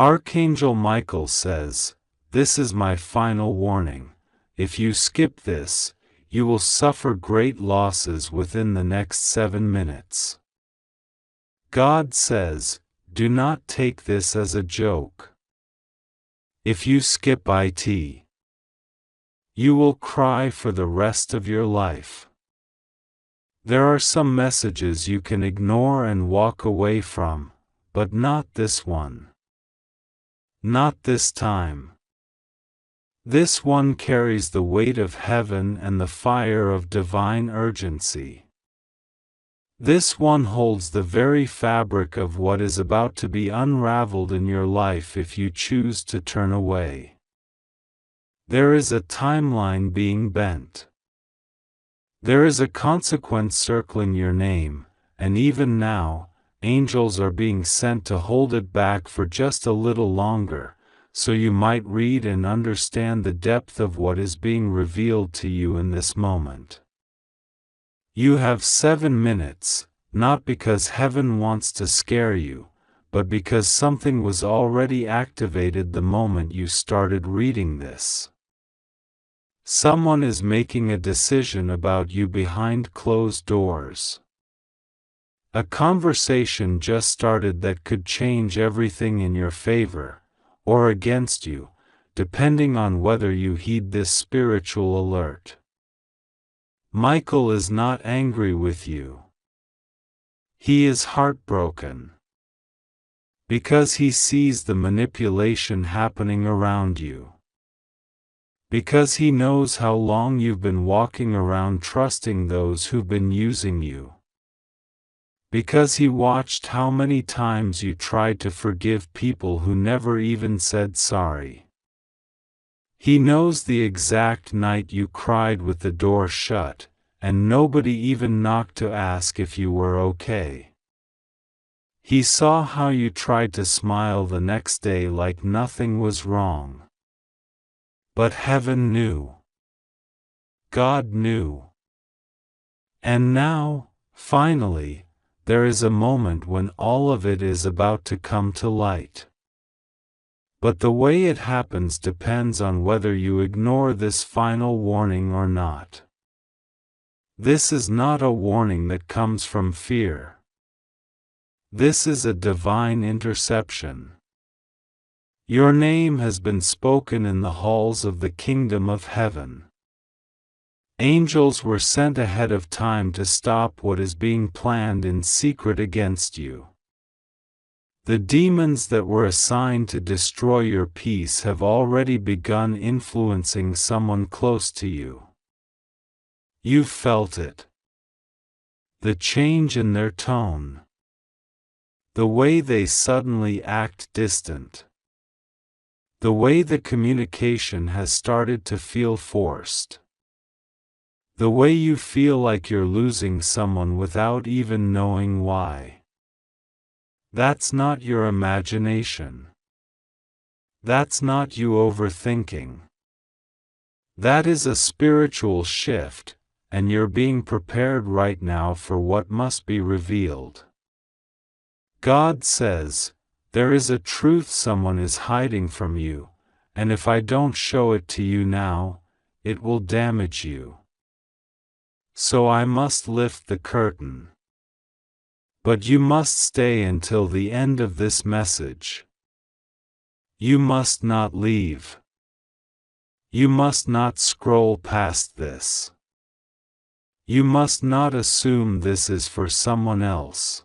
Archangel Michael says, "This is my final warning. If you skip this, you will suffer great losses within the next 7 minutes." God says, "Do not take this as a joke. If you skip it, you will cry for the rest of your life." There are some messages you can ignore and walk away from, but not this one. Not this time. This one carries the weight of heaven and the fire of divine urgency. This one holds the very fabric of what is about to be unraveled in your life if you choose to turn away. There is a timeline being bent. There is a consequence circling your name, and even now, angels are being sent to hold it back for just a little longer, so you might read and understand the depth of what is being revealed to you in this moment. You have 7 minutes, not because heaven wants to scare you, but because something was already activated the moment you started reading this. Someone is making a decision about you behind closed doors. A conversation just started that could change everything in your favor, or against you, depending on whether you heed this spiritual alert. Michael is not angry with you. He is heartbroken. Because he sees the manipulation happening around you. Because he knows how long you've been walking around trusting those who've been using you. Because he watched how many times you tried to forgive people who never even said sorry. He knows the exact night you cried with the door shut, and nobody even knocked to ask if you were okay. He saw how you tried to smile the next day like nothing was wrong. But heaven knew. God knew. And now, finally, there is a moment when all of it is about to come to light. But the way it happens depends on whether you ignore this final warning or not. This is not a warning that comes from fear. This is a divine interception. Your name has been spoken in the halls of the kingdom of heaven. Angels were sent ahead of time to stop what is being planned in secret against you. The demons that were assigned to destroy your peace have already begun influencing someone close to you. You've felt it. The change in their tone. The way they suddenly act distant. The way the communication has started to feel forced. The way you feel like you're losing someone without even knowing why. That's not your imagination. That's not you overthinking. That is a spiritual shift, and you're being prepared right now for what must be revealed. God says, "There is a truth someone is hiding from you, and if I don't show it to you now, it will damage you. So I must lift the curtain. But you must stay until the end of this message. You must not leave. You must not scroll past this. You must not assume this is for someone else.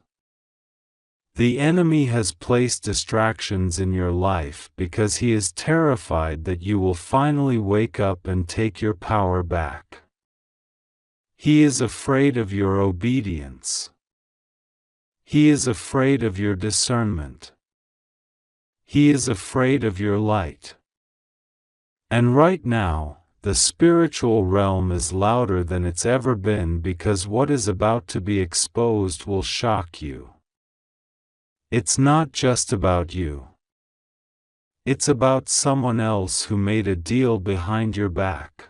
The enemy has placed distractions in your life because he is terrified that you will finally wake up and take your power back. He is afraid of your obedience. He is afraid of your discernment. He is afraid of your light. And right now, the spiritual realm is louder than it's ever been because what is about to be exposed will shock you. It's not just about you. It's about someone else who made a deal behind your back.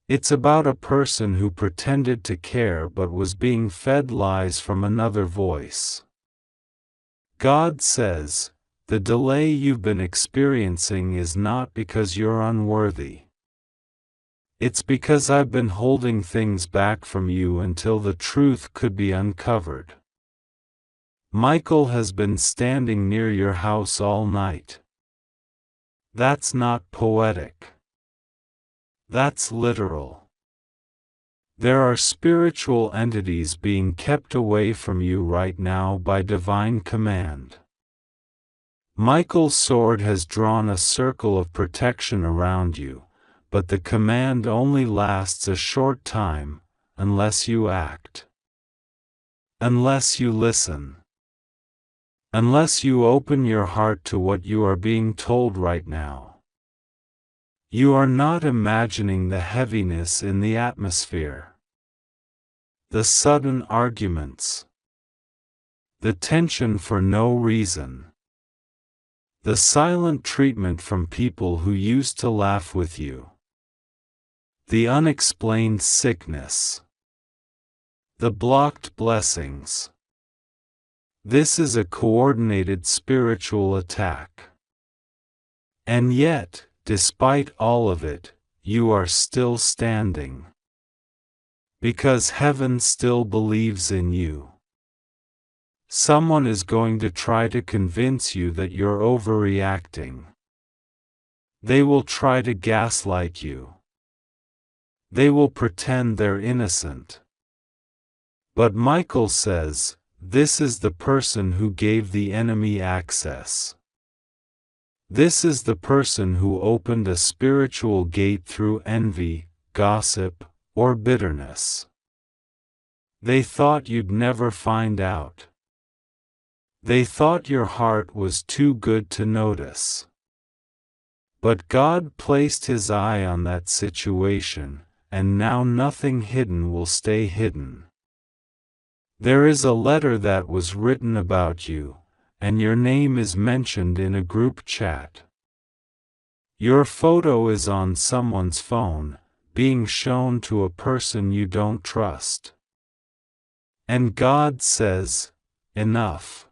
It's about a person who pretended to care but was being fed lies from another voice. God says, The delay you've been experiencing is not because you're unworthy. It's because I've been holding things back from you until the truth could be uncovered. Michael has been standing near your house all night. That's not poetic. That's literal. There are spiritual entities being kept away from you right now by divine command. Michael's sword has drawn a circle of protection around you, but the command only lasts a short time, unless you act. Unless you listen. Unless you open your heart to what you are being told right now. You are not imagining the heaviness in the atmosphere. The sudden arguments. The tension for no reason. The silent treatment from people who used to laugh with you. The unexplained sickness. The blocked blessings. This is a coordinated spiritual attack. And yet, despite all of it, you are still standing. Because heaven still believes in you. Someone is going to try to convince you that you're overreacting. They will try to gaslight you. They will pretend they're innocent. But Michael says, this is the person who gave the enemy access. This is the person who opened a spiritual gate through envy, gossip, or bitterness. They thought you'd never find out. They thought your heart was too good to notice. But God placed His eye on that situation, and now nothing hidden will stay hidden. There is a letter that was written about you, and your name is mentioned in a group chat. Your photo is on someone's phone, being shown to a person you don't trust. And God says, enough.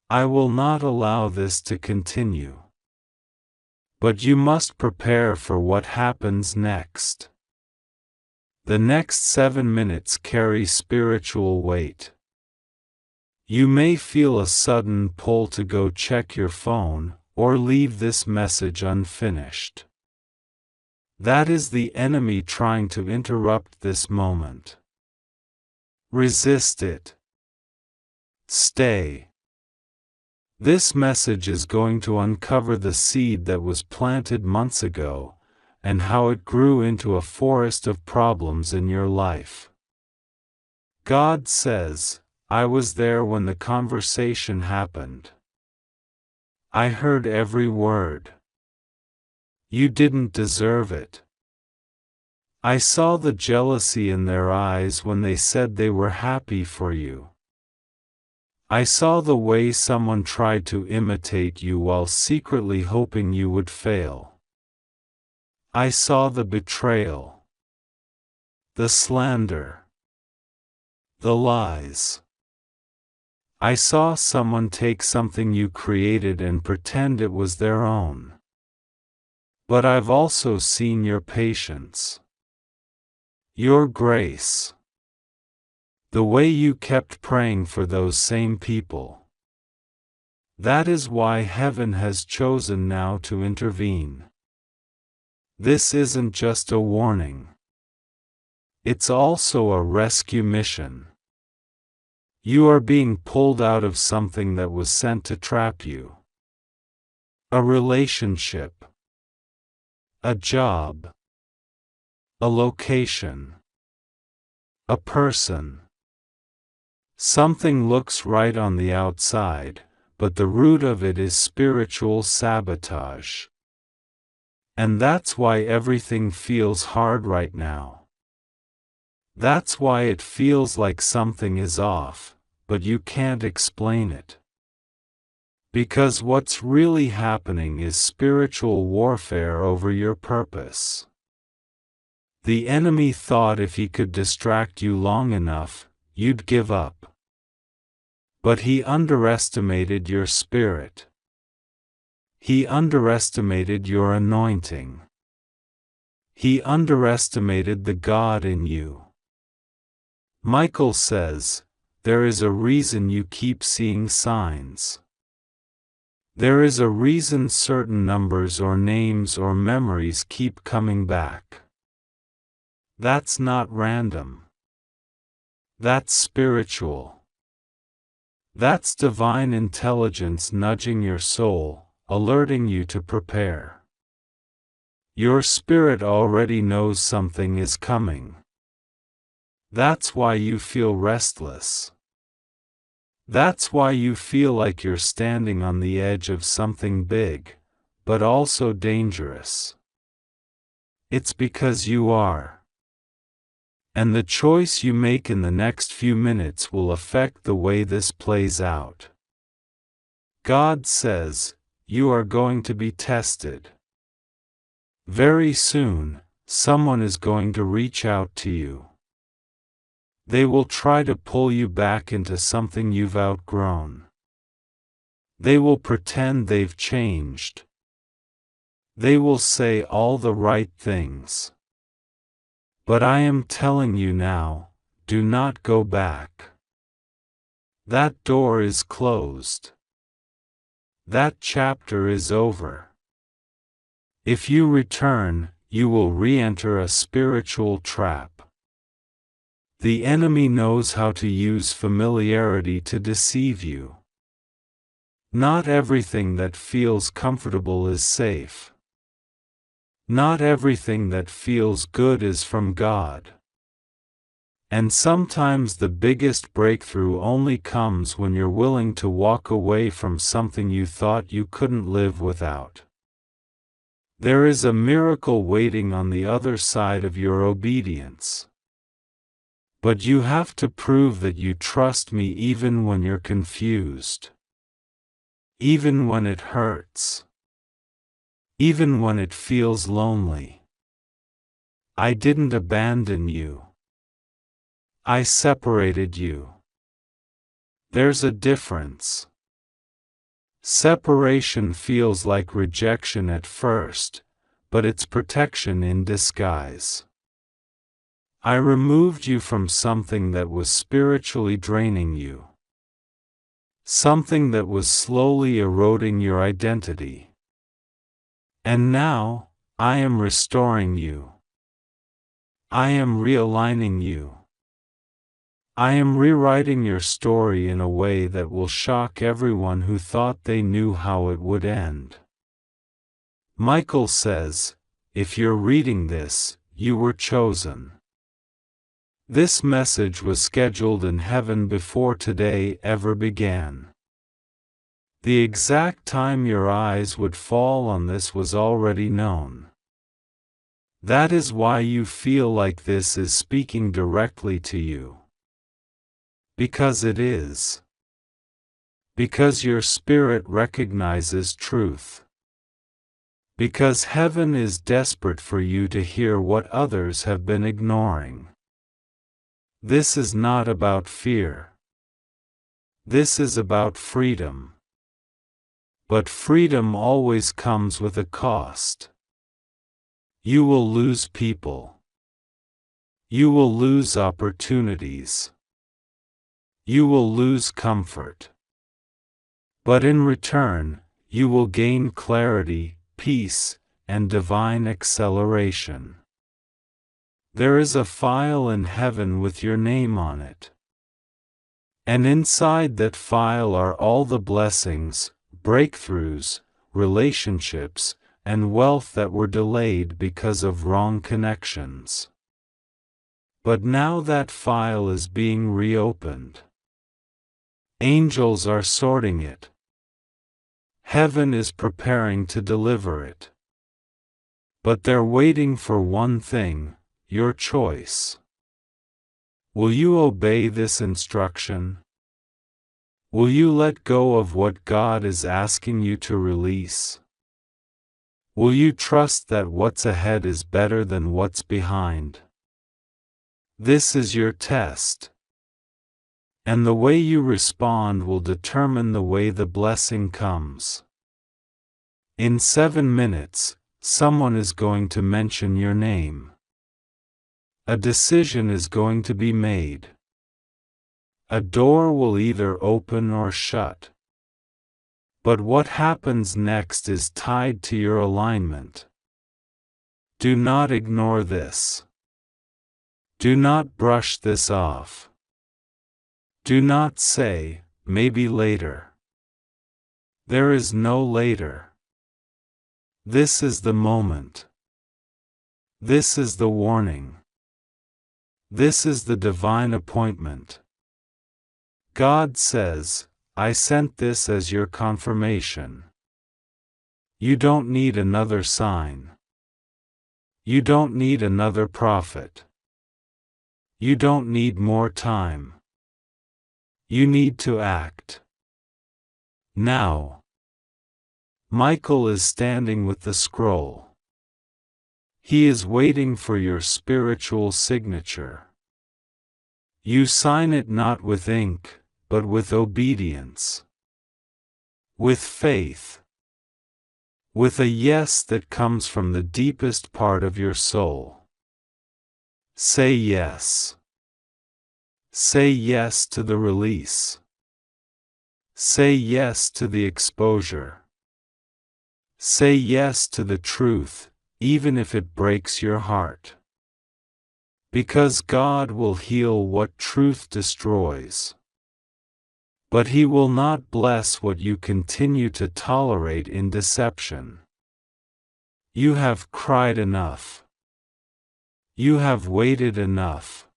I will not allow this to continue. But you must prepare for what happens next. The next 7 minutes carry spiritual weight. You may feel a sudden pull to go check your phone, or leave this message unfinished. That is the enemy trying to interrupt this moment. Resist it. Stay. This message is going to uncover the seed that was planted months ago, and how it grew into a forest of problems in your life. God says, I was there when the conversation happened. I heard every word. You didn't deserve it. I saw the jealousy in their eyes when they said they were happy for you. I saw the way someone tried to imitate you while secretly hoping you would fail. I saw the betrayal, the slander, the lies. I saw someone take something you created and pretend it was their own. But I've also seen your patience, your grace. The way you kept praying for those same people. That is why heaven has chosen now to intervene. This isn't just a warning. It's also a rescue mission. You are being pulled out of something that was sent to trap you. A relationship. A job. A location. A person. Something looks right on the outside, but the root of it is spiritual sabotage. And that's why everything feels hard right now. That's why it feels like something is off, but you can't explain it. Because what's really happening is spiritual warfare over your purpose. The enemy thought if he could distract you long enough, you'd give up. But he underestimated your spirit. He underestimated your anointing. He underestimated the God in you. Michael says, there is a reason you keep seeing signs. There is a reason certain numbers or names or memories keep coming back. That's not random. That's spiritual. That's divine intelligence nudging your soul, alerting you to prepare. Your spirit already knows something is coming. That's why you feel restless. That's why you feel like you're standing on the edge of something big, but also dangerous. It's because you are. And the choice you make in the next few minutes will affect the way this plays out. God says, you are going to be tested. Very soon, someone is going to reach out to you. They will try to pull you back into something you've outgrown. They will pretend they've changed. They will say all the right things. But I am telling you now, do not go back. That door is closed. That chapter is over. If you return, you will re-enter a spiritual trap. The enemy knows how to use familiarity to deceive you. Not everything that feels comfortable is safe. Not everything that feels good is from God. And sometimes the biggest breakthrough only comes when you're willing to walk away from something you thought you couldn't live without. There is a miracle waiting on the other side of your obedience. But you have to prove that you trust me even when you're confused. Even when it hurts. Even when it feels lonely. I didn't abandon you. I separated you. There's a difference. Separation feels like rejection at first, but it's protection in disguise. I removed you from something that was spiritually draining you. Something that was slowly eroding your identity. And now, I am restoring you. I am realigning you. I am rewriting your story in a way that will shock everyone who thought they knew how it would end. Michael says, if you're reading this, you were chosen. This message was scheduled in heaven before today ever began. The exact time your eyes would fall on this was already known. That is why you feel like this is speaking directly to you. Because it is. Because your spirit recognizes truth. Because heaven is desperate for you to hear what others have been ignoring. This is not about fear. This is about freedom. But freedom always comes with a cost. You will lose people. You will lose opportunities. You will lose comfort. But in return, you will gain clarity, peace, and divine acceleration. There is a file in heaven with your name on it. And inside that file are all the blessings, breakthroughs, relationships, and wealth that were delayed because of wrong connections. But now that file is being reopened. Angels are sorting it. Heaven is preparing to deliver it. But they're waiting for one thing, your choice. Will you obey this instruction? Will you let go of what God is asking you to release? Will you trust that what's ahead is better than what's behind? This is your test. And the way you respond will determine the way the blessing comes. In 7 minutes, someone is going to mention your name. A decision is going to be made. A door will either open or shut. But what happens next is tied to your alignment. Do not ignore this. Do not brush this off. Do not say, maybe later. There is no later. This is the moment. This is the warning. This is the divine appointment. God says, I sent this as your confirmation. You don't need another sign. You don't need another prophet. You don't need more time. You need to act. Now. Michael is standing with the scroll. He is waiting for your spiritual signature. You sign it not with ink, but with obedience. With faith. With a yes that comes from the deepest part of your soul. Say yes. Say yes to the release. Say yes to the exposure. Say yes to the truth, even if it breaks your heart. Because God will heal what truth destroys. But He will not bless what you continue to tolerate in deception. You have cried enough. You have waited enough.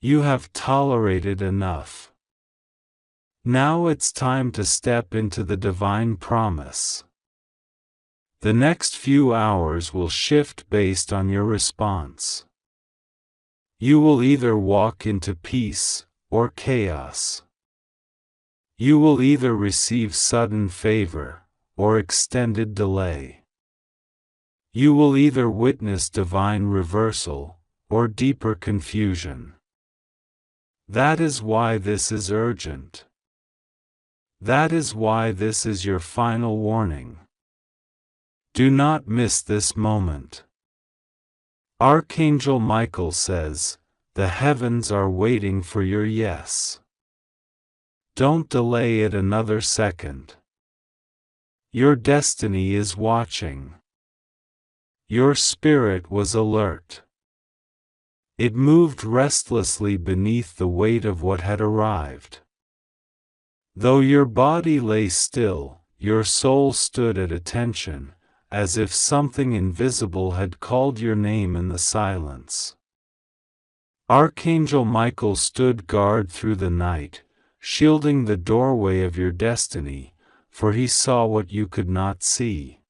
You have tolerated enough. Now it's time to step into the divine promise. The next few hours will shift based on your response. You will either walk into peace or chaos. You will either receive sudden favor or extended delay. You will either witness divine reversal or deeper confusion. That is why this is urgent. That is why this is your final warning. Do not miss this moment. Archangel Michael says, the heavens are waiting for your yes. Don't delay it another second. Your destiny is watching. Your spirit was alert. It moved restlessly beneath the weight of what had arrived. Though your body lay still, your soul stood at attention, as if something invisible had called your name in the silence. Archangel Michael stood guard through the night, shielding the doorway of your destiny, for he saw what you could not see.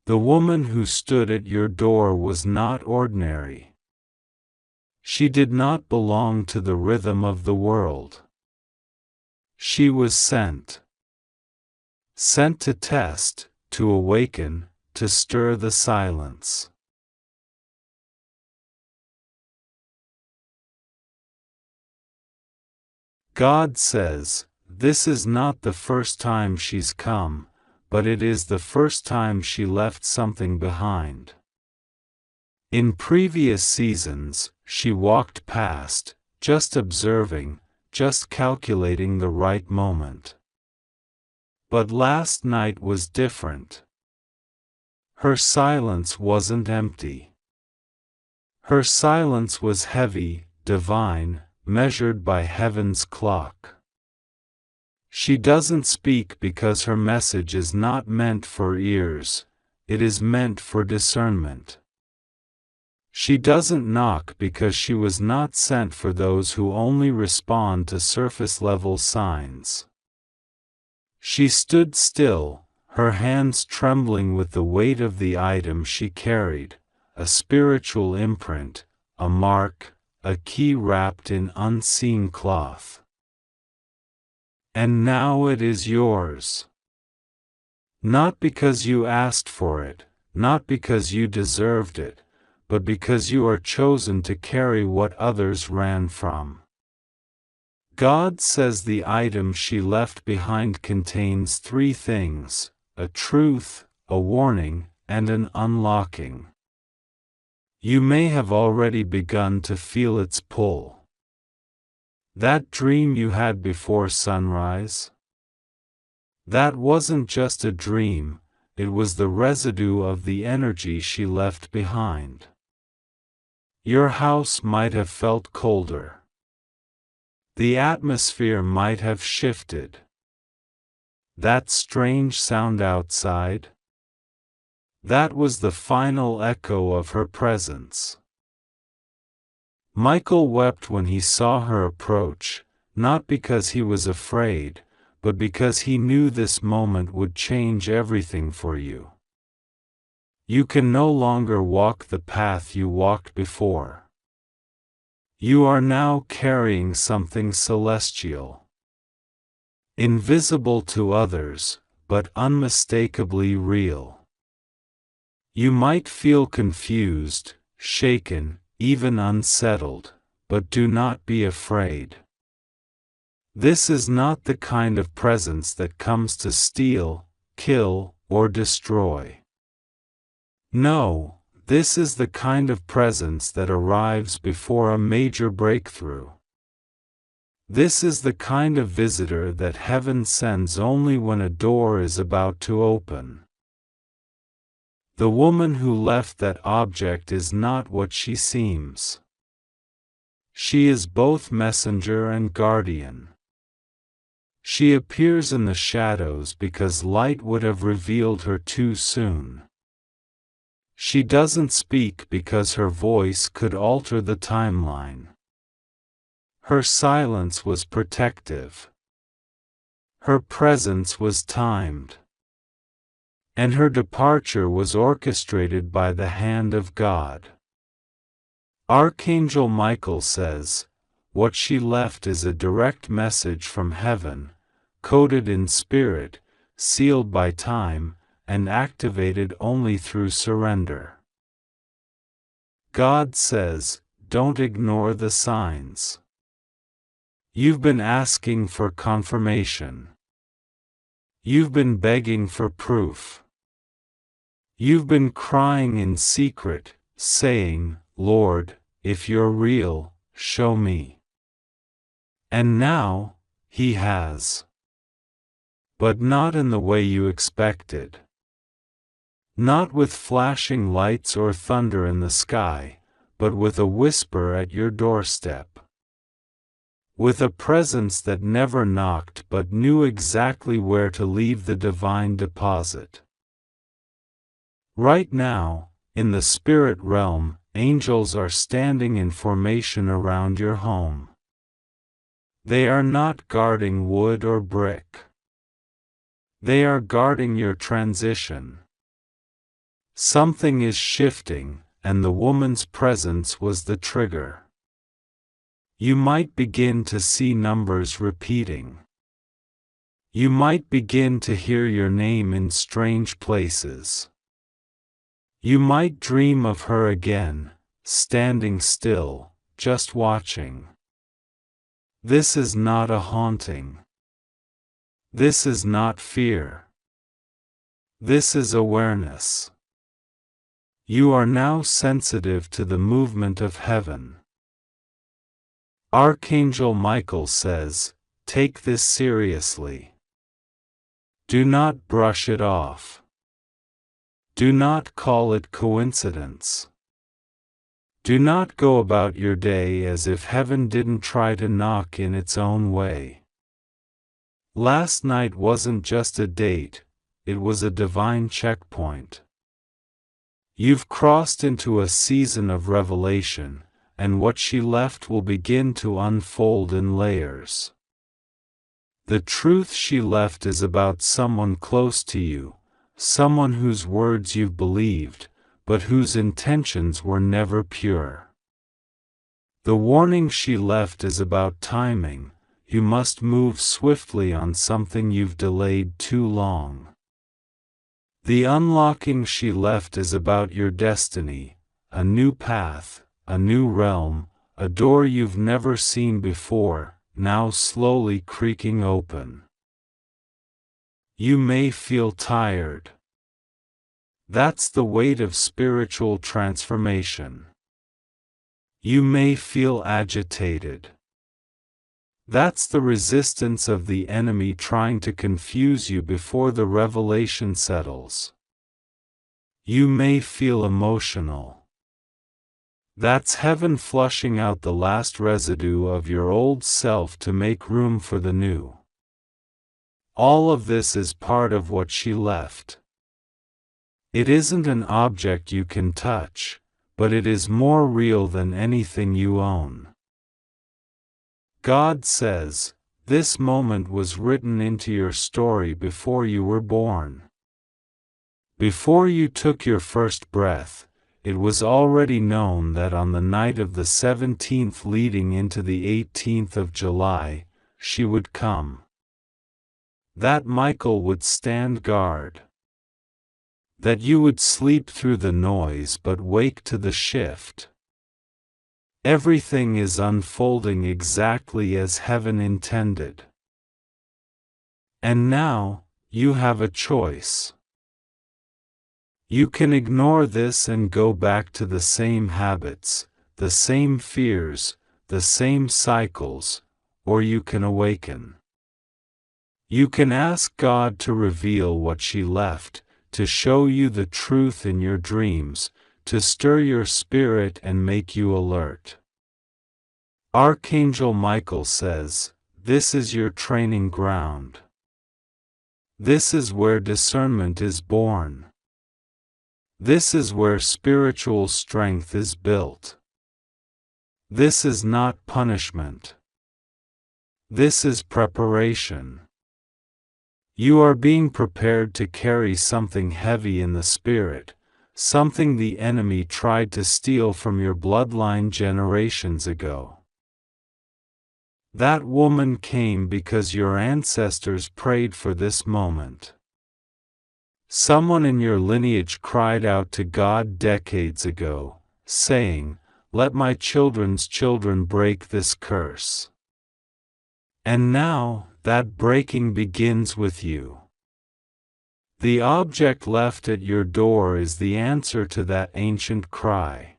The woman who stood at your door was not ordinary. She did not belong to the rhythm of the world. She was sent. Sent to test, to awaken, to stir the silence. God says, this is not the first time she's come, but it is the first time she left something behind. In previous seasons, she walked past, just observing, just calculating the right moment. But last night was different. Her silence wasn't empty. Her silence was heavy, divine, measured by heaven's clock. She doesn't speak because her message is not meant for ears, it is meant for discernment. She doesn't knock because she was not sent for those who only respond to surface-level signs. She stood still, her hands trembling with the weight of the item she carried, a spiritual imprint, a mark, a key wrapped in unseen cloth. And now it is yours. Not because you asked for it, not because you deserved it, but because you are chosen to carry what others ran from. God says the item she left behind contains three things: a truth, a warning, and an unlocking. You may have already begun to feel its pull. That dream you had before sunrise? That wasn't just a dream, it was the residue of the energy she left behind. Your house might have felt colder. The atmosphere might have shifted. That strange sound outside? That was the final echo of her presence. Michael wept when he saw her approach, not because he was afraid, but because he knew this moment would change everything for you. You can no longer walk the path you walked before. You are now carrying something celestial. Invisible to others, but unmistakably real. You might feel confused, shaken, even unsettled, but do not be afraid. This is not the kind of presence that comes to steal, kill, or destroy. No, this is the kind of presence that arrives before a major breakthrough. This is the kind of visitor that heaven sends only when a door is about to open. The woman who left that object is not what she seems. She is both messenger and guardian. She appears in the shadows because light would have revealed her too soon. She doesn't speak because her voice could alter the timeline. Her silence was protective. Her presence was timed. And her departure was orchestrated by the hand of God. Archangel Michael says, what she left is a direct message from heaven, coded in spirit, sealed by time, and activated only through surrender. God says, don't ignore the signs. You've been asking for confirmation. You've been begging for proof. You've been crying in secret, saying, Lord, if you're real, show me. And now, He has. But not in the way you expected. Not with flashing lights or thunder in the sky, but with a whisper at your doorstep. With a presence that never knocked but knew exactly where to leave the divine deposit. Right now, in the spirit realm, angels are standing in formation around your home. They are not guarding wood or brick. They are guarding your transition. Something is shifting, and the woman's presence was the trigger. You might begin to see numbers repeating. You might begin to hear your name in strange places. You might dream of her again, standing still, just watching. This is not a haunting. This is not fear. This is awareness. You are now sensitive to the movement of heaven. Archangel Michael says, take this seriously. Do not brush it off. Do not call it coincidence. Do not go about your day as if heaven didn't try to knock in its own way. Last night wasn't just a date, it was a divine checkpoint. You've crossed into a season of revelation, and what she left will begin to unfold in layers. The truth she left is about someone close to you, someone whose words you've believed, but whose intentions were never pure. The warning she left is about timing. You must move swiftly on something you've delayed too long. The unlocking she left is about your destiny, a new path, a new realm, a door you've never seen before, now slowly creaking open. You may feel tired. That's the weight of spiritual transformation. You may feel agitated. That's the resistance of the enemy trying to confuse you before the revelation settles. You may feel emotional. That's heaven flushing out the last residue of your old self to make room for the new. All of this is part of what she left. It isn't an object you can touch, but it is more real than anything you own. God says, this moment was written into your story before you were born. Before you took your first breath, it was already known that on the night of the 17th leading into the 18th of July, she would come. That Michael would stand guard. That you would sleep through the noise but wake to the shift. Everything is unfolding exactly as heaven intended. And now, you have a choice. You can ignore this and go back to the same habits, the same fears, the same cycles, or you can awaken. You can ask God to reveal what she left, to show you the truth in your dreams, to stir your spirit and make you alert. Archangel Michael says, this is your training ground. This is where discernment is born. This is where spiritual strength is built. This is not punishment. This is preparation. You are being prepared to carry something heavy in the spirit, something the enemy tried to steal from your bloodline generations ago. That woman came because your ancestors prayed for this moment. Someone in your lineage cried out to God decades ago, saying, "Let my children's children break this curse." And now, that breaking begins with you. The object left at your door is the answer to that ancient cry.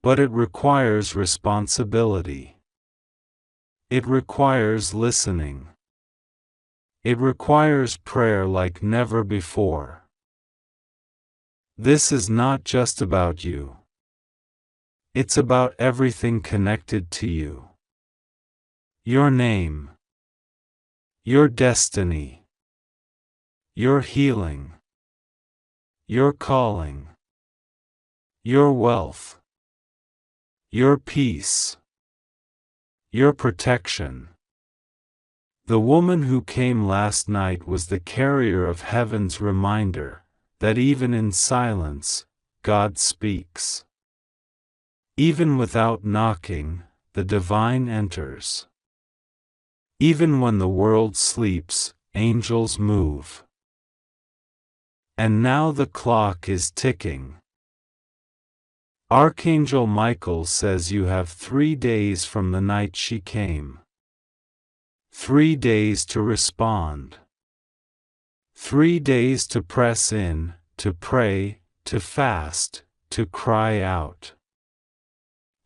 But it requires responsibility. It requires listening. It requires prayer like never before. This is not just about you. It's about everything connected to you. Your name. Your destiny. Your healing. Your calling. Your wealth. Your peace. Your protection. The woman who came last night was the carrier of heaven's reminder that even in silence, God speaks. Even without knocking, the divine enters. Even when the world sleeps, angels move. And now the clock is ticking. Archangel Michael says you have 3 days from the night she came. 3 days to respond. 3 days to press in, to pray, to fast, to cry out.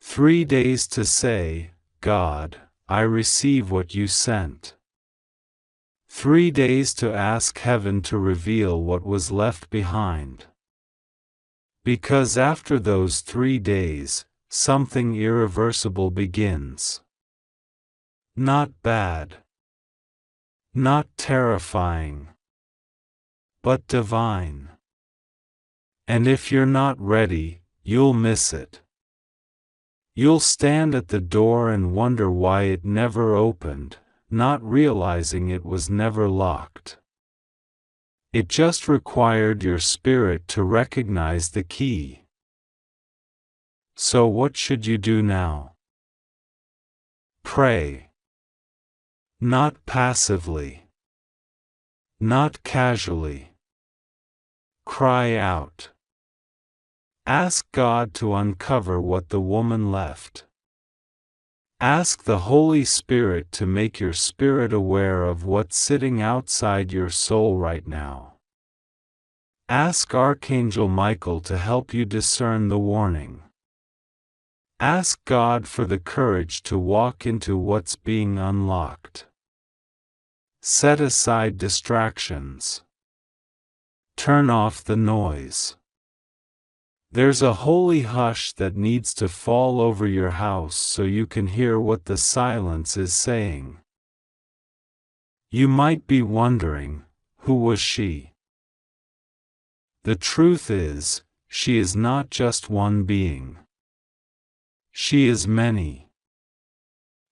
3 days to say, God, I receive what you sent. 3 days to ask heaven to reveal what was left behind. Because after those 3 days, something irreversible begins. Not bad. Not terrifying. But divine. And if you're not ready, you'll miss it. You'll stand at the door and wonder why it never opened, not realizing it was never locked. It just required your spirit to recognize the key. So what should you do now? Pray. Not passively. Not casually. Cry out. Ask God to uncover what the woman left. Ask the Holy Spirit to make your spirit aware of what's sitting outside your soul right now. Ask Archangel Michael to help you discern the warning. Ask God for the courage to walk into what's being unlocked. Set aside distractions. Turn off the noise. There's a holy hush that needs to fall over your house so you can hear what the silence is saying. You might be wondering, who was she? The truth is, she is not just one being. She is many.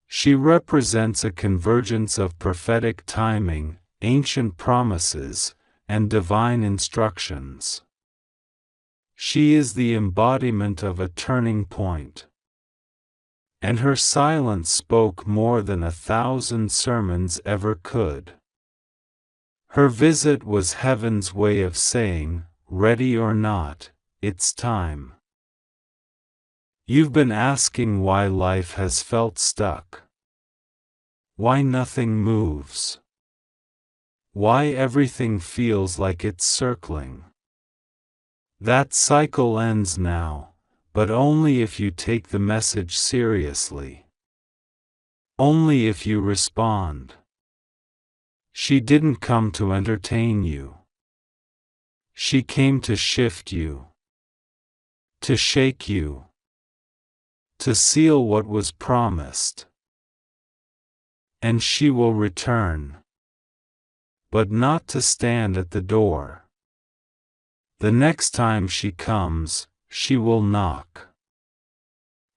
She represents a convergence of prophetic timing, ancient promises, and divine instructions. She is the embodiment of a turning point. And her silence spoke more than 1,000 sermons ever could. Her visit was heaven's way of saying, ready or not, it's time. You've been asking why life has felt stuck. Why nothing moves. Why everything feels like it's circling. That cycle ends now, but only if you take the message seriously. Only if you respond. She didn't come to entertain you. She came to shift you. To shake you. To seal what was promised. And she will return. But not to stand at the door. The next time she comes, she will knock.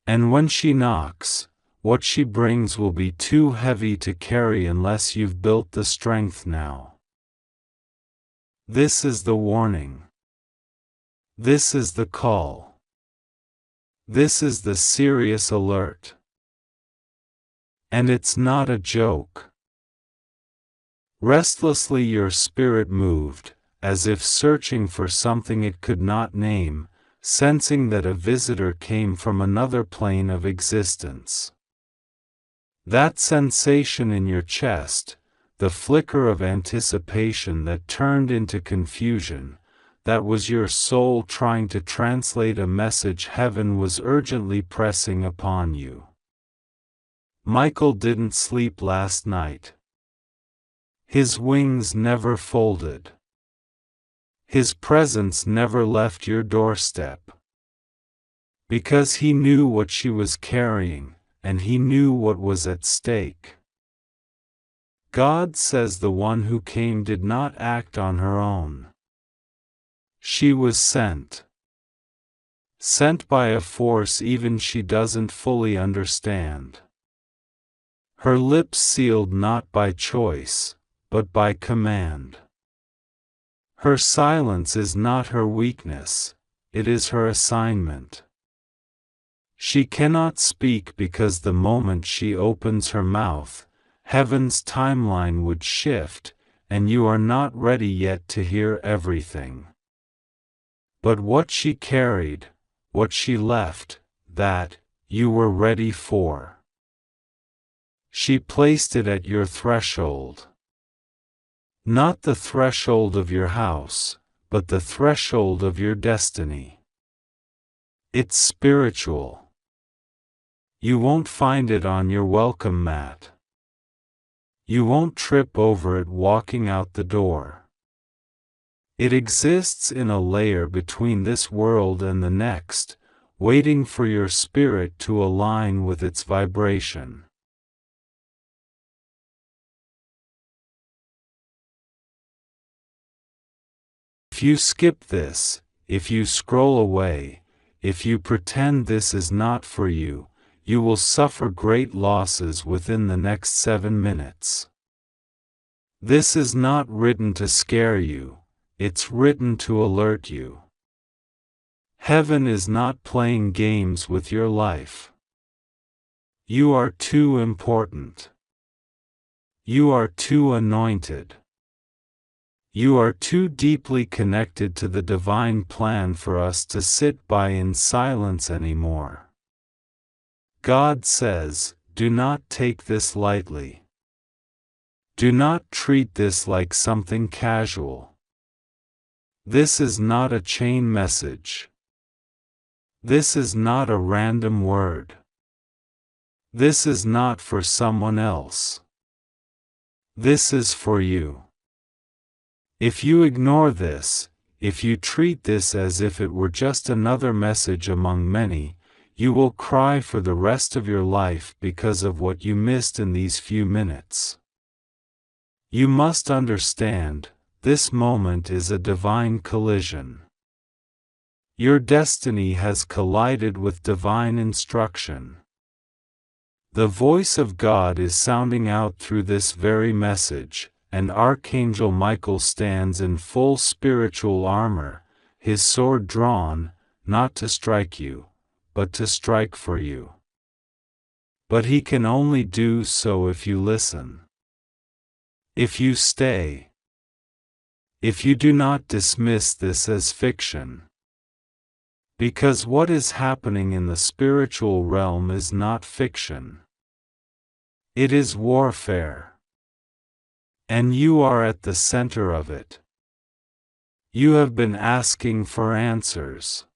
And when she knocks, what she brings will be too heavy to carry unless you've built the strength now. This is the warning. This is the call. This is the serious alert. And it's not a joke. Restlessly your spirit moved, as if searching for something it could not name, sensing that a visitor came from another plane of existence. That sensation in your chest, the flicker of anticipation that turned into confusion, that was your soul trying to translate a message heaven was urgently pressing upon you. Michael didn't sleep last night. His wings never folded. His presence never left your doorstep. Because he knew what she was carrying, and he knew what was at stake. God says the one who came did not act on her own. She was sent. Sent by a force even she doesn't fully understand. Her lips sealed not by choice, but by command. Her silence is not her weakness, it is her assignment. She cannot speak because the moment she opens her mouth, heaven's timeline would shift, and you are not ready yet to hear everything. But what she carried, what she left, that, you were ready for. She placed it at your threshold. Not the threshold of your house, but the threshold of your destiny. It's spiritual. You won't find it on your welcome mat. You won't trip over it walking out the door. It exists in a layer between this world and the next, waiting for your spirit to align with its vibration. If you skip this, if you scroll away, if you pretend this is not for you, you will suffer great losses within the next 7 minutes. This is not written to scare you, it's written to alert you. Heaven is not playing games with your life. You are too important. You are too anointed. You are too deeply connected to the divine plan for us to sit by in silence anymore. God says, do not take this lightly. Do not treat this like something casual. This is not a chain message. This is not a random word. This is not for someone else. This is for you. If you ignore this, if you treat this as if it were just another message among many, you will cry for the rest of your life because of what you missed in these few minutes. You must understand, this moment is a divine collision. Your destiny has collided with divine instruction. The voice of God is sounding out through this very message, and Archangel Michael stands in full spiritual armor, his sword drawn, not to strike you, but to strike for you. But he can only do so if you listen. If you stay. If you do not dismiss this as fiction. Because what is happening in the spiritual realm is not fiction. It is warfare. And you are at the center of it. You have been asking for answers.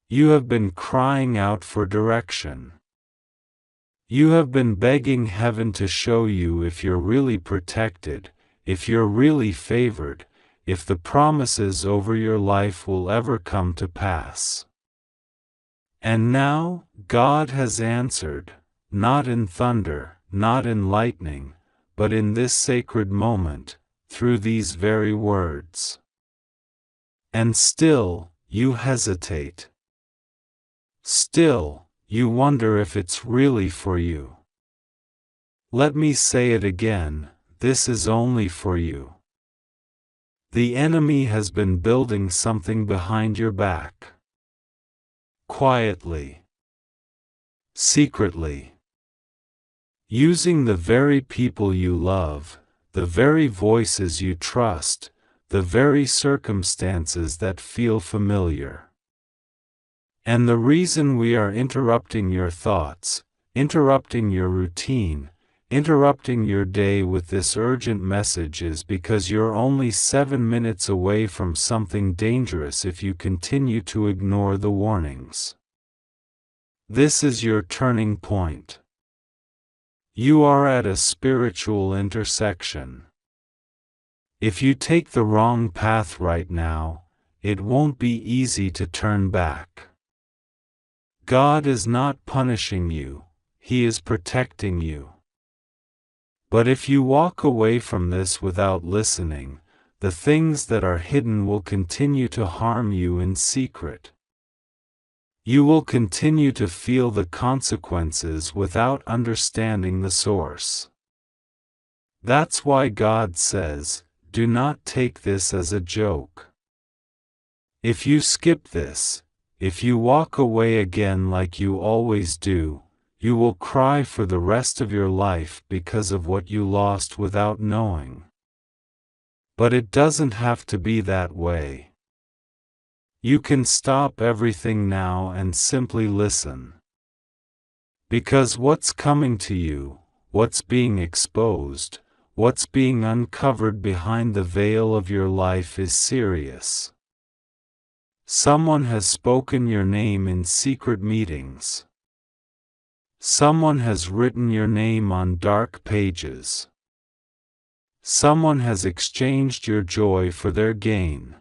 You have been crying out for direction. You have been begging heaven to show you if you're really protected, if you're really favored, if the promises over your life will ever come to pass. And now, God has answered, not in thunder, not in lightning, but in this sacred moment, through these very words. And still, you hesitate. Still, you wonder if it's really for you. Let me say it again, this is only for you. The enemy has been building something behind your back. Quietly. Secretly. Using the very people you love, the very voices you trust, the very circumstances that feel familiar. And the reason we are interrupting your thoughts, interrupting your routine, interrupting your day with this urgent message is because you're only 7 minutes away from something dangerous if you continue to ignore the warnings. This is your turning point. You are at a spiritual intersection. If you take the wrong path right now, it won't be easy to turn back. God is not punishing you, He is protecting you. But if you walk away from this without listening, the things that are hidden will continue to harm you in secret. You will continue to feel the consequences without understanding the source. That's why God says, do not take this as a joke. If you skip this, if you walk away again like you always do, you will cry for the rest of your life because of what you lost without knowing. But it doesn't have to be that way. You can stop everything now and simply listen. Because what's coming to you, what's being exposed, what's being uncovered behind the veil of your life is serious. Someone has spoken your name in secret meetings. Someone has written your name on dark pages. Someone has exchanged your joy for their gain.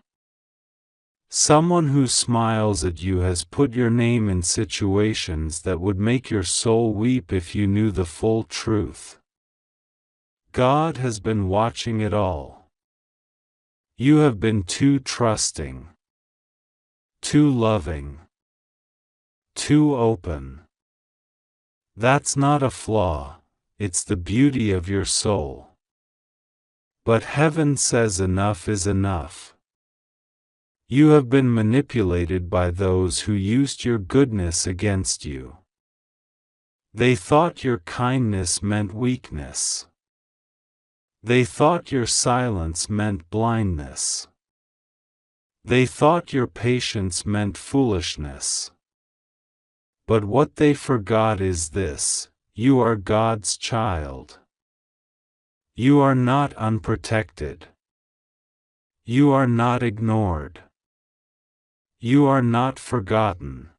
Someone who smiles at you has put your name in situations that would make your soul weep if you knew the full truth. God has been watching it all. You have been too trusting, too loving, too open. That's not a flaw, it's the beauty of your soul. But heaven says enough is enough. You have been manipulated by those who used your goodness against you. They thought your kindness meant weakness. They thought your silence meant blindness. They thought your patience meant foolishness. But what they forgot is this: you are God's child. You are not unprotected. You are not ignored. You are not forgotten.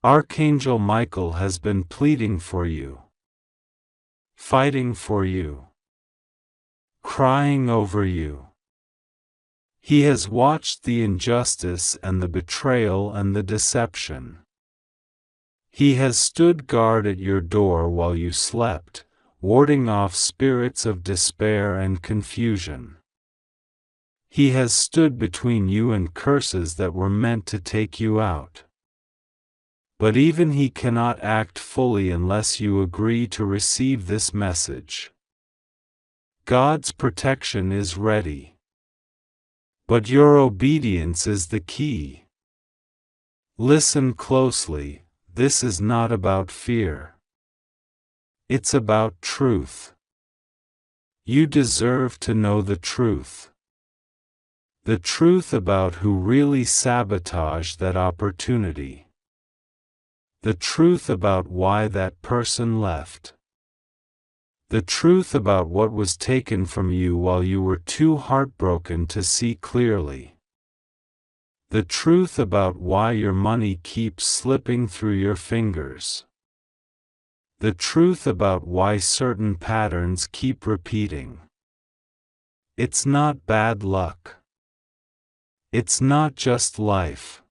Archangel Michael has been pleading for you, fighting for you, crying over you. He has watched the injustice and the betrayal and the deception. He has stood guard at your door while you slept, warding off spirits of despair and confusion. He has stood between you and curses that were meant to take you out. But even he cannot act fully unless you agree to receive this message. God's protection is ready. But your obedience is the key. Listen closely, this is not about fear. It's about truth. You deserve to know the truth. The truth about who really sabotaged that opportunity. The truth about why that person left. The truth about what was taken from you while you were too heartbroken to see clearly. The truth about why your money keeps slipping through your fingers. The truth about why certain patterns keep repeating. It's not bad luck. It's not just life.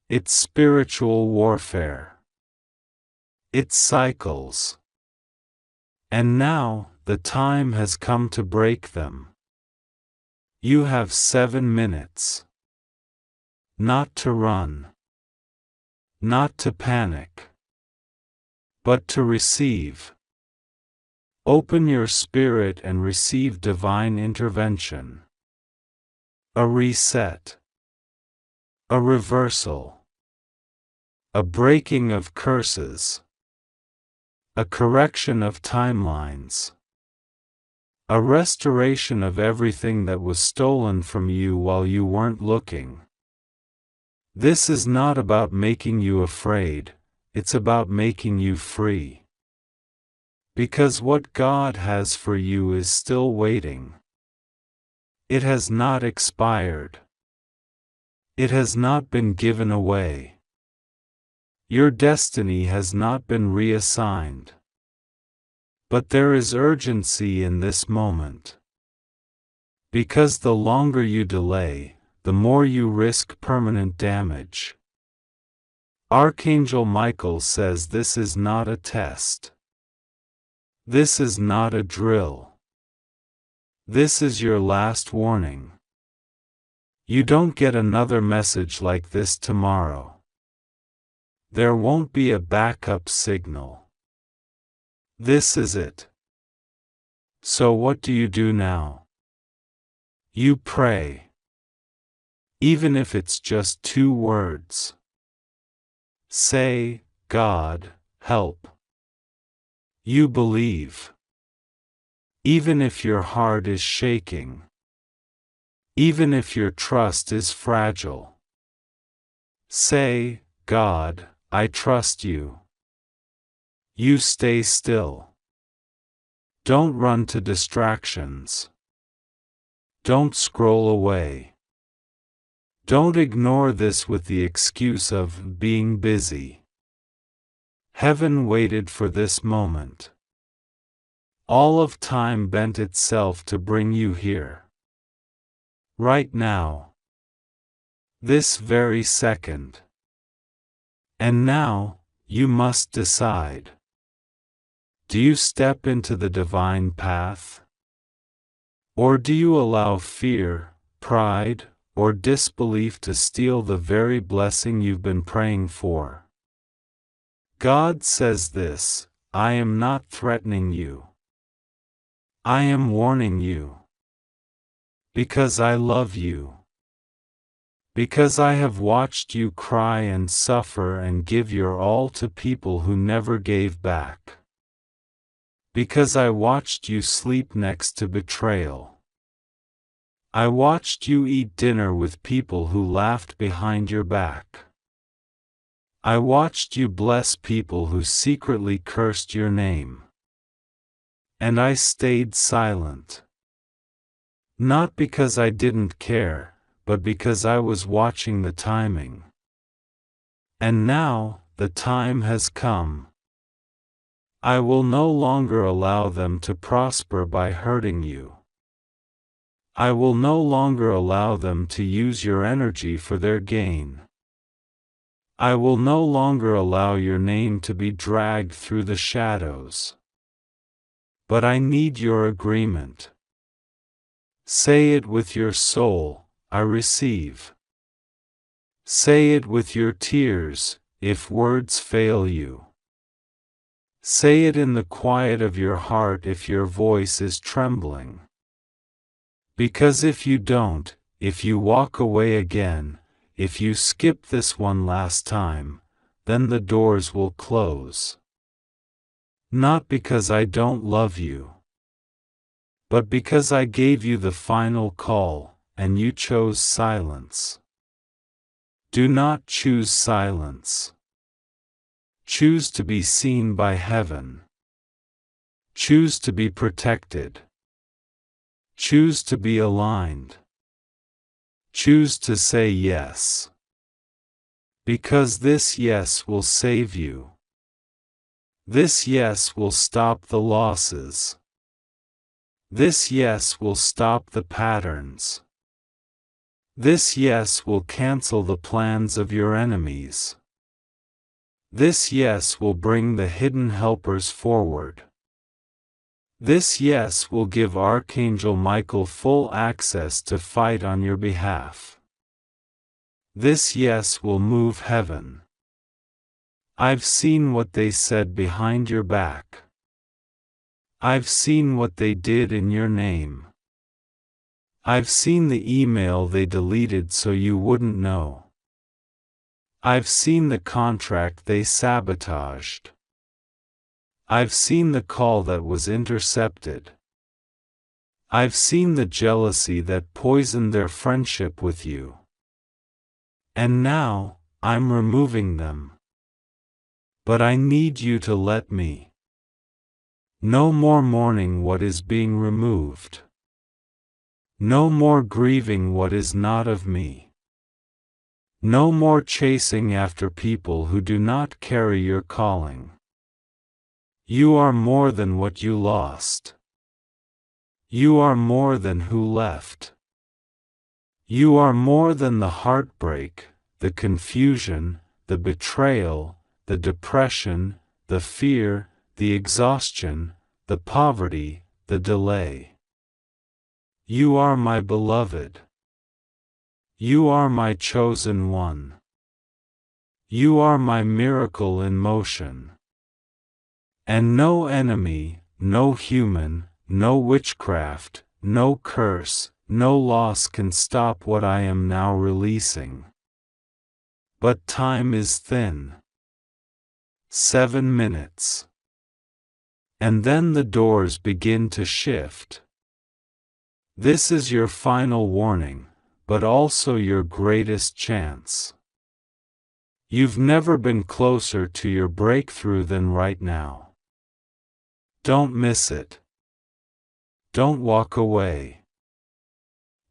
It's spiritual warfare. It's cycles. And now, the time has come to break them. You have 7 minutes. Not to run. Not to panic. But to receive. Open your spirit and receive divine intervention. A reset. A reversal. A breaking of curses. A correction of timelines. A restoration of everything that was stolen from you while you weren't looking. This is not about making you afraid, it's about making you free. Because what God has for you is still waiting. It has not expired. It has not been given away. Your destiny has not been reassigned. But there is urgency in this moment. Because the longer you delay, the more you risk permanent damage. Archangel Michael says this is not a test. This is not a drill. This is your last warning. You don't get another message like this tomorrow. There won't be a backup signal. This is it. So what do you do now? You pray. Even if it's just 2 words. Say, God, help. You believe. Even if your heart is shaking. Even if your trust is fragile. Say, God, I trust you. You stay still. Don't run to distractions. Don't scroll away. Don't ignore this with the excuse of being busy. Heaven waited for this moment. All of time bent itself to bring you here. Right now. This very second. And now, you must decide. Do you step into the divine path? Or do you allow fear, pride, or disbelief to steal the very blessing you've been praying for? God says this, I am not threatening you. I am warning you. Because I love you. Because I have watched you cry and suffer and give your all to people who never gave back. Because I watched you sleep next to betrayal. I watched you eat dinner with people who laughed behind your back. I watched you bless people who secretly cursed your name. And I stayed silent. Not because I didn't care, but because I was watching the timing. And now, the time has come. I will no longer allow them to prosper by hurting you. I will no longer allow them to use your energy for their gain. I will no longer allow your name to be dragged through the shadows. But I need your agreement. Say it with your soul, I receive. Say it with your tears, if words fail you. Say it in the quiet of your heart if your voice is trembling. Because if you don't, if you walk away again, if you skip this one last time, then the doors will close. Not because I don't love you, but because I gave you the final call, and you chose silence. Do not choose silence. Choose to be seen by heaven. Choose to be protected. Choose to be aligned. Choose to say yes. Because this yes will save you. This yes will stop the losses. This yes will stop the patterns. This yes will cancel the plans of your enemies. This yes will bring the hidden helpers forward. This yes will give Archangel Michael full access to fight on your behalf. This yes will move heaven. I've seen what they said behind your back. I've seen what they did in your name. I've seen the email they deleted so you wouldn't know. I've seen the contract they sabotaged. I've seen the call that was intercepted. I've seen the jealousy that poisoned their friendship with you. And now, I'm removing them. But I need you to let me. No more mourning what is being removed. No more grieving what is not of me. No more chasing after people who do not carry your calling. You are more than what you lost. You are more than who left. You are more than the heartbreak, the confusion, the betrayal, the depression, the fear, the exhaustion, the poverty, the delay. You are my beloved. You are my chosen one. You are my miracle in motion. And no enemy, no human, no witchcraft, no curse, no loss can stop what I am now releasing. But time is thin. 7 minutes. And then the doors begin to shift. This is your final warning, but also your greatest chance. You've never been closer to your breakthrough than right now. Don't miss it. Don't walk away.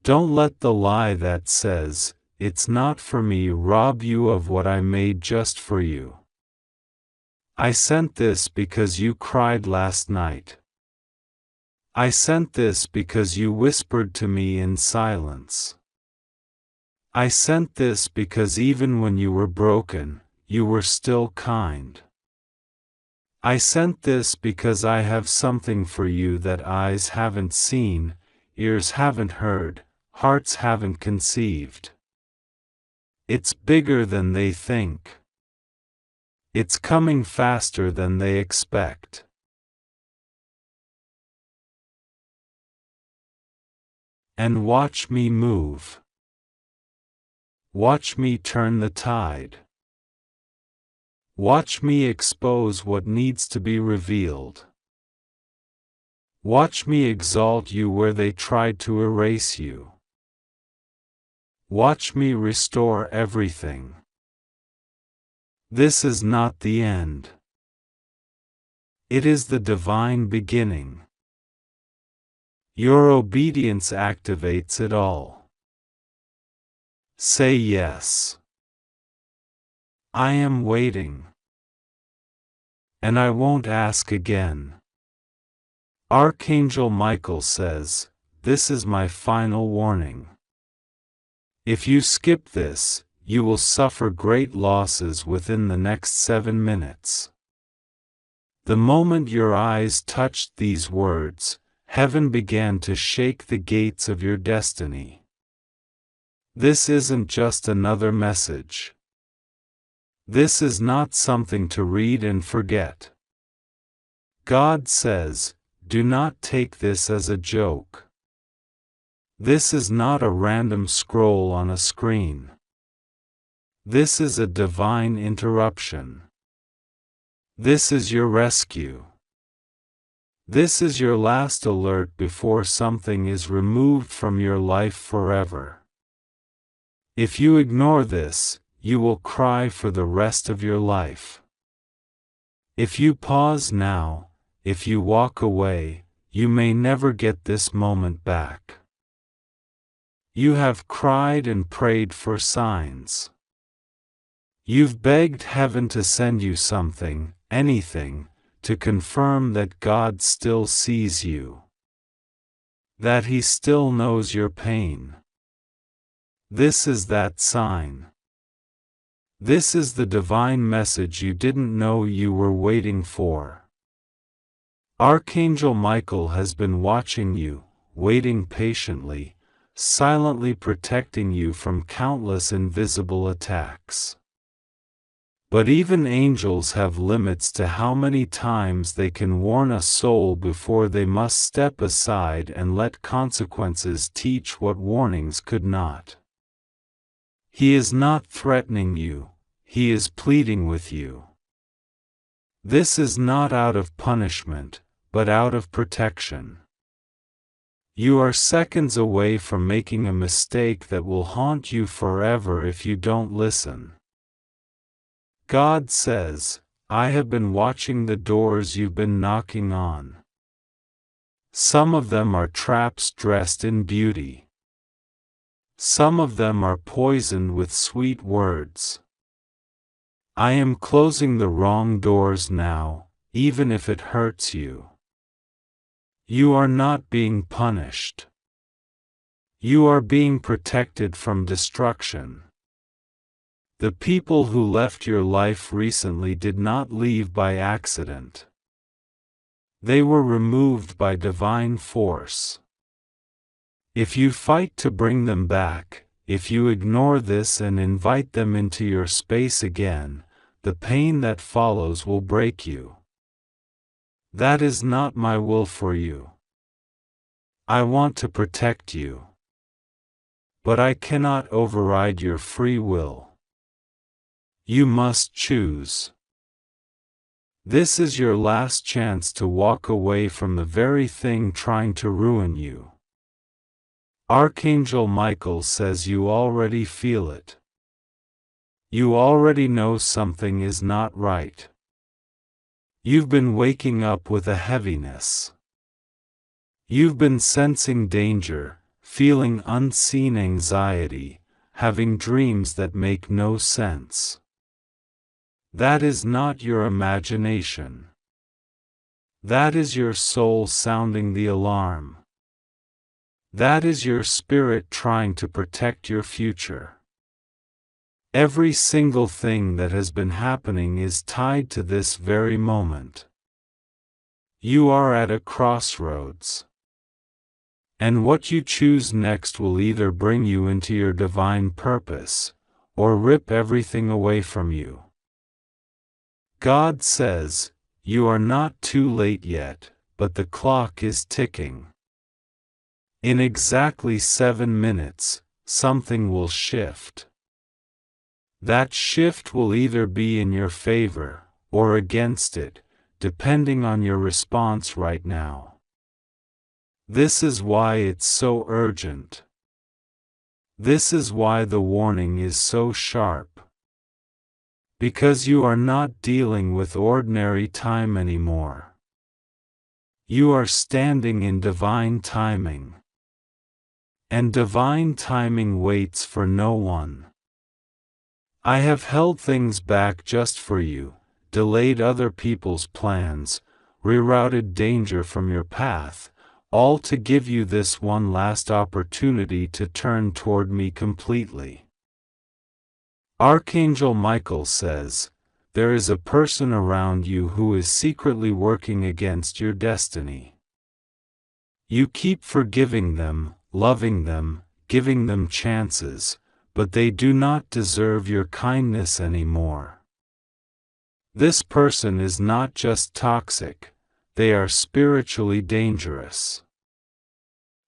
Don't let the lie that says, "It's not for me," rob you of what I made just for you. I sent this because you cried last night. I sent this because you whispered to me in silence. I sent this because even when you were broken, you were still kind. I sent this because I have something for you that eyes haven't seen, ears haven't heard, hearts haven't conceived. It's bigger than they think. It's coming faster than they expect. And watch me move. Watch me turn the tide. Watch me expose what needs to be revealed. Watch me exalt you where they tried to erase you. Watch me restore everything. This is not the end. It is the divine beginning. Your obedience activates it all. Say yes. I am waiting. And I won't ask again. Archangel Michael says, this is my final warning. If you skip this, you will suffer great losses within the next 7 minutes. The moment your eyes touched these words, heaven began to shake the gates of your destiny. This isn't just another message. This is not something to read and forget. God says, do not take this as a joke. This is not a random scroll on a screen. This is a divine interruption. This is your rescue. This is your last alert before something is removed from your life forever. If you ignore this, you will cry for the rest of your life. If you pause now, if you walk away, you may never get this moment back. You have cried and prayed for signs. You've begged heaven to send you something, anything, to confirm that God still sees you. That He still knows your pain. This is that sign. This is the divine message you didn't know you were waiting for. Archangel Michael has been watching you, waiting patiently, silently protecting you from countless invisible attacks. But even angels have limits to how many times they can warn a soul before they must step aside and let consequences teach what warnings could not. He is not threatening you, He is pleading with you. This is not out of punishment, but out of protection. You are seconds away from making a mistake that will haunt you forever if you don't listen. God says, I have been watching the doors you've been knocking on. Some of them are traps dressed in beauty. Some of them are poisoned with sweet words. I am closing the wrong doors now, even if it hurts you. You are not being punished. You are being protected from destruction. The people who left your life recently did not leave by accident. They were removed by divine force. If you fight to bring them back, if you ignore this and invite them into your space again, the pain that follows will break you. That is not my will for you. I want to protect you. But I cannot override your free will. You must choose. This is your last chance to walk away from the very thing trying to ruin you. Archangel Michael says you already feel it. You already know something is not right. You've been waking up with a heaviness. You've been sensing danger, feeling unseen anxiety, having dreams that make no sense. That is not your imagination. That is your soul sounding the alarm. That is your spirit trying to protect your future. Every single thing that has been happening is tied to this very moment. You are at a crossroads. And what you choose next will either bring you into your divine purpose, or rip everything away from you. God says, you are not too late yet, but the clock is ticking. In exactly 7 minutes, something will shift. That shift will either be in your favor, or against it, depending on your response right now. This is why it's so urgent. This is why the warning is so sharp. Because you are not dealing with ordinary time anymore. You are standing in divine timing. And divine timing waits for no one. I have held things back just for you, delayed other people's plans, rerouted danger from your path, all to give you this one last opportunity to turn toward me completely. Archangel Michael says, there is a person around you who is secretly working against your destiny. You keep forgiving them, loving them, giving them chances, but they do not deserve your kindness anymore. This person is not just toxic, they are spiritually dangerous.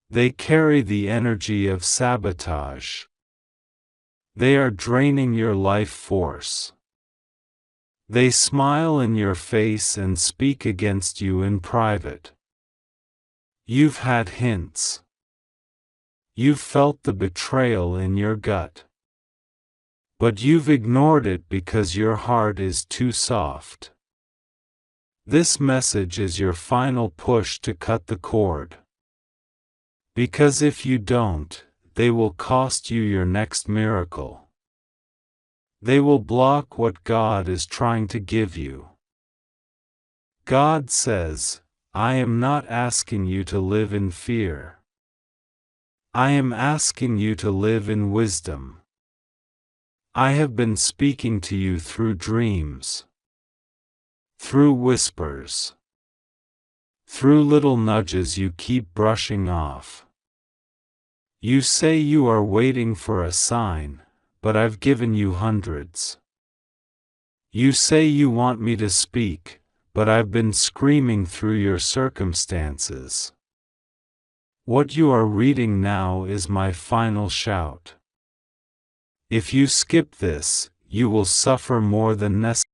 They carry the energy of sabotage. They are draining your life force. They smile in your face and speak against you in private. You've had hints. You've felt the betrayal in your gut. But you've ignored it because your heart is too soft. This message is your final push to cut the cord. Because if you don't, they will cost you your next miracle. They will block what God is trying to give you. God says, I am not asking you to live in fear. I am asking you to live in wisdom. I have been speaking to you through dreams, through whispers, through little nudges you keep brushing off. You say you are waiting for a sign, but I've given you hundreds. You say you want me to speak, but I've been screaming through your circumstances. What you are reading now is my final shout. If you skip this, you will suffer more than necessary.